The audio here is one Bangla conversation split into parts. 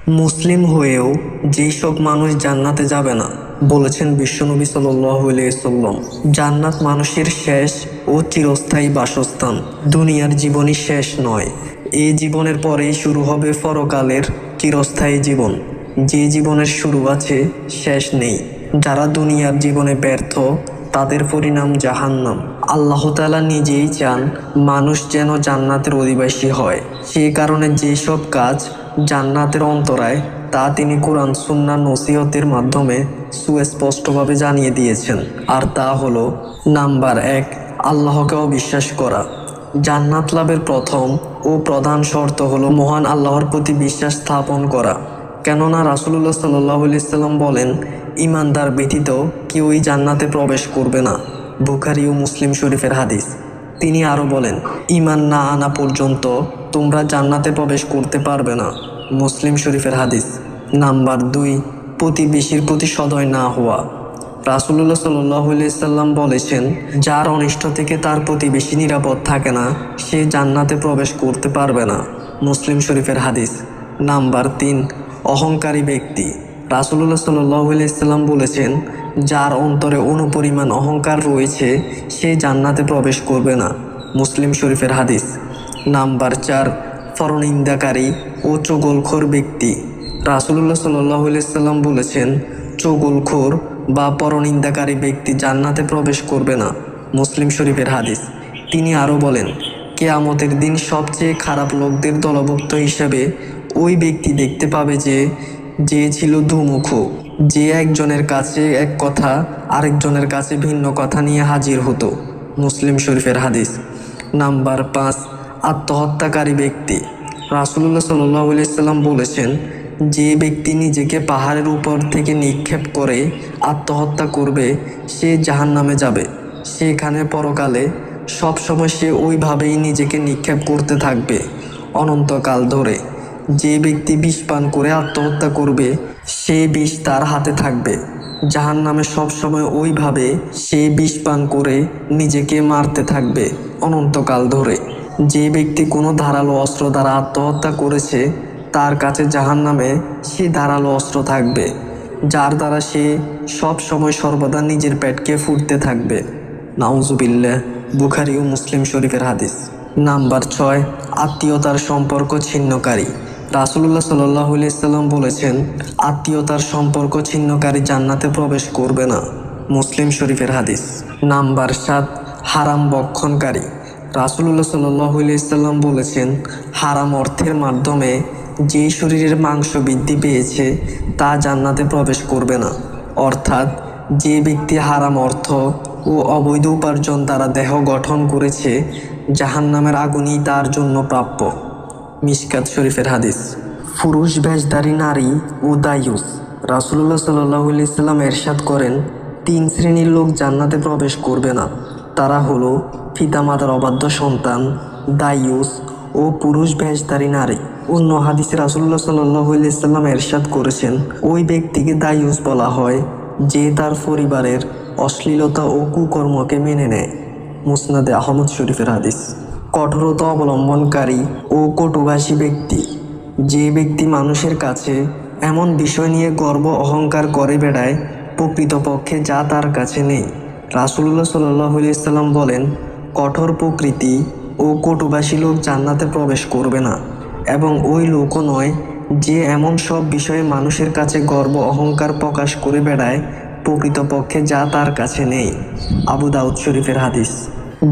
মুসলিম হয়েও যেই সব মানুষ জান্নাতে যাবে না, বলেছেন বিশ্বনবী সাল্লাল্লাহু আলাইহি ওয়াসাল্লাম, জান্নাত মানুষের শেষ ও চিরস্থায়ী বাসস্থান। দুনিয়ার জীবনই শেষ নয়, এই জীবনের পরেই শুরু হবে পরকালের চিরস্থায়ী জীবন, যে জীবনের শুরু আছে শেষ নেই। যারা দুনিয়ার জীবনে ব্যর্থ, তাদের পরিণাম জাহান্নাম। আল্লাহ তাআলা নিজেই চান মানুষ যেন জান্নাতের অধিবাসী হয়। সেই কারণে যেসব কাজ জান্নাতের অন্তরায়, তা তিনি কোরআন সুন্নাহ নসিহতের মাধ্যমে সুস্পষ্টভাবে জানিয়ে দিয়েছেন। আর তা হলো, নাম্বার 1, আল্লাহকে অবিশ্বাস করা। জান্নাত লাভের প্রথম ও প্রধান শর্ত হলো মহান আল্লাহর প্রতি বিশ্বাস স্থাপন করা। কেননা রাসূলুল্লাহ সাল্লাল্লাহু আলাইহি ওয়াসাল্লাম বলেন, ঈমানদার ব্যতীত কেউই জান্নাতে প্রবেশ করবে না। বুখারী ও মুসলিম শরীফের হাদিস। তিনি আরও বলেন, ঈমান না আনা পর্যন্ত তোমরা জান্নাতে প্রবেশ করতে পারবে না। মুসলিম শরীফের হাদিস। নাম্বার 2, প্রতিবেশীর প্রতি সদয় না হওয়া। রাসূলুল্লাহ সাল্লাল্লাহু আলাইহি ওয়াসাল্লাম বলেছেন, যার অনিষ্ট থেকে তার প্রতিবেশী নিরাপদ থাকে না, সে জান্নাতে প্রবেশ করতে পারবে না। মুসলিম শরীফের হাদিস। নাম্বার 3, অহংকারী ব্যক্তি। রাসূলুল্লাহ সাল্লাল্লাহু আলাইহি ওয়াসাল্লাম বলেছেন, যার অন্তরে অনুপরিমাণ অহংকার রয়েছে, সে জান্নাতে প্রবেশ করবে না। মুসলিম শরীফের হাদিস। নাম্বার 4, পরনিন্দাকারী ও চুগলখোর ব্যক্তি। রাসূলুল্লাহ সাল্লাল্লাহু আলাইহি ওয়াসাল্লাম বলেছেন, চুগলখোর বা পরনিন্দাকারী ব্যক্তি জান্নাতে প্রবেশ করবে না। মুসলিম শরীফের হাদিস। তিনি আরও বলেন, কিয়ামতের দিন সবচেয়ে খারাপ লোকদের দলভুক্ত হিসেবে ওই ব্যক্তি দেখতে পাবে যে ছিল দুমুখ, যে একজনের কাছে এক কথা, আরেকজনের কাছে ভিন্ন কথা নিয়ে হাজির হতো। মুসলিম শরীফের হাদিস। নাম্বার 5, আত্মহত্যাকারী ব্যক্তি। রাসূলুল্লাহ সাল্লাল্লাহু আলাইহি ওয়াসাল্লাম বলেছেন, যে ব্যক্তি নিজেকে পাহাড়ের উপর থেকে নিক্ষেপ করে আত্মহত্যা করবে, সে জাহান্নামে যাবে। সেখানে পরকালে সবসময় সে ওইভাবেই নিজেকে নিক্ষেপ করতে থাকবে অনন্তকাল ধরে। যে ব্যক্তি বিষ পান করে আত্মহত্যা করবে, সে বিষ তার হাতে থাকবে। জাহান্নামে সবসময় ওইভাবে সে বিষ পান করে নিজেকে মারতে থাকবে অনন্তকাল ধরে। যে ব্যক্তি কোনো ধারালো অস্ত্র দ্বারা আত্মহত্যা করেছে, তার কাছে জাহান্নামে সে ধারালো অস্ত্র থাকবে, যার দ্বারা সে সব সময় সর্বদা নিজের পেটকে ফুঁড়তে থাকবে। নাউজুবিল্লাহ। বুখারী ও মুসলিম শরীফের হাদিস। নাম্বার 6, আত্মীয়তার সম্পর্ক ছিন্নকারী। রাসূলুল্লাহ সাল্লাল্লাহু আলাইহি ওয়াসাল্লাম বলেছেন, আত্মীয়তার সম্পর্ক ছিন্নকারী জান্নাতে প্রবেশ করবে না। মুসলিম শরীফের হাদিস। নাম্বার 7, হারাম ভক্ষণকারী। রাসূলুল্লাহ সাল্লাল্লাহু আলাইহি ওয়াসাল্লাম বলেছেন, হারাম অর্থের মাধ্যমে যেই শরীরের মাংস বৃদ্ধি পেয়েছে, তা জান্নাতে প্রবেশ করবে না। অর্থাৎ যে ব্যক্তি হারাম অর্থ ও অবৈধ উপার্জন দ্বারা দেহ গঠন করেছে, জাহান্নামের আগুনই তার জন্য প্রাপ্য। মিশকাত শরীফের হাদিস। পুরুষ বেশধারী নারী ও দায়ুস। রাসূলুল্লাহ সাল্লাল্লাহু আলাইহি ওয়াসাল্লাম ইরশাদ করেন, 3 শ্রেণীর লোক জান্নাতে প্রবেশ করবে না। তারা হলো পিতামাতার অবাধ্য সন্তান, দায়ুস ও পুরুষ বেশধারী নারী। অন্য হাদিসে রাসূলুল্লাহ সাল্লাল্লাহু আলাইহি ওয়াসাল্লাম ইরশাদ করেছেন, ওই ব্যক্তিকে দায়ুস বলা হয় যে তার পরিবারের অশ্লীলতা ও কুকর্মকে মেনে নেয়। মুসনাদে আহমদ শরীফের হাদিস। কঠোরতা অবলম্বনকারী ও কটুভাষী ব্যক্তি। যে ব্যক্তি মানুষের কাছে এমন বিষয় নিয়ে গর্ব অহংকার করে বেড়ায়, প্রকৃতপক্ষে যা তার কাছে নেই। রাসূলুল্লাহ সাল্লাল্লাহু আলাইহি ওয়াসাল্লাম বলেন, কঠোর প্রকৃতি ও কটুভাষী লোক জান্নাতে প্রবেশ করবে না, এবং ওই লোকও নয় যে এমন সব বিষয়ে মানুষের কাছে গর্ব অহংকার প্রকাশ করে বেড়ায়, প্রকৃতপক্ষে যা তার কাছে নেই। আবু দাউদ শরীফের হাদিস।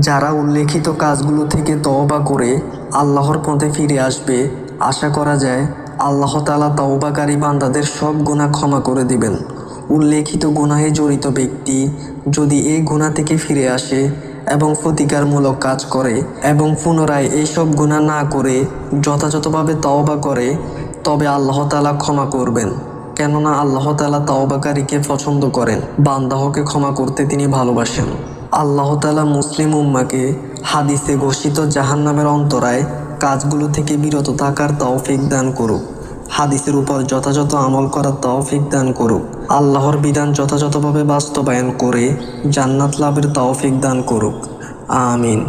যারা উল্লেখিত কাজগুলো থেকে তওবা করে আল্লাহর পথে ফিরে আসবে, আশা করা যায় আল্লাহ তাআলা তওবাকারী বান্দাদের সব গুনাহ ক্ষমা করে দিবেন। উল্লেখিত গুনাহে জড়িত ব্যক্তি যদি এই গুনাহ থেকে ফিরে আসে এবং প্রতিকারমূলক কাজ করে এবং পুনরায় এইসব গুনাহ না করে যথাযথভাবে তওবা করে, তবে আল্লাহ তাআলা ক্ষমা করবেন। কেননা আল্লাহ তাআলা তওবাকারীকে পছন্দ করেন, বান্দাহকে ক্ষমা করতে তিনি ভালোবাসেন। আল্লাহ তাআলা মুসলিম উম্মাকে হাদিসে ঘোষিত জাহান্নামের অন্তরায় কাজগুলো থেকে বিরত থাকার তৌফিক দান করুক। হাদিসের উপর যথাযথ আমল করার তৌফিক দান করুক। আল্লাহর বিধান যথাযথভাবে বাস্তবায়ন করে জান্নাত লাভের তৌফিক দান করুক। আমিন।